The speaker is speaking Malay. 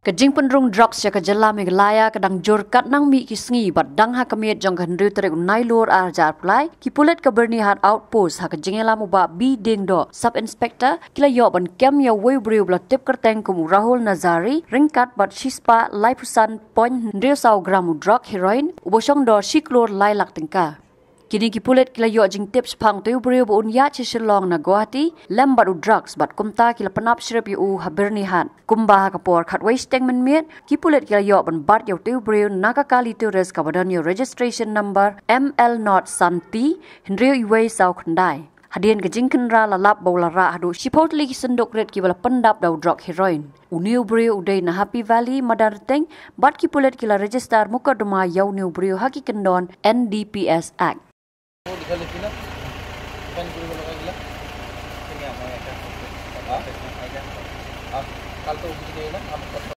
Kajing penrung drok sia ke Jylla Meghalaya kadang jor kat nang mi kisngi bat dang ha kamiet jong kan riu tere unai lur ar jar plai ki pulit ke Byrnihat outpost ha kajing la muba bi ding do sub inspector kila yo ban kem ya wei briu bla tip kerteng kum Rahul Nazari ringkat bat shispa lai pusan point riu sau gram drok heroin ubosong do shiklor lai lak tengka. Kini ki pulit kila yo jing tips pang tu briu bu unya chi Shillong na Guwahati lem bat drugs bat kumta kila penap shrip yu ha Byrnihat kumba ka por khat wasting men miet ki pulit kila yo ban bat yo tu briu naka kali tu res ka badan yo registration number ML not santi hindriu iwei sau khandai hadien ke jing kenra la lap bola ra hadu shipotli ki sendok red ki bala pendap dau drug heroin uniu briu udai na Happy Valley madar teng bat ki pulit kila register mukadama yau niu briu haki kendon NDPS Act. Kan guru kalau gila. Tinggal mai akan. Kalau tu begini lah,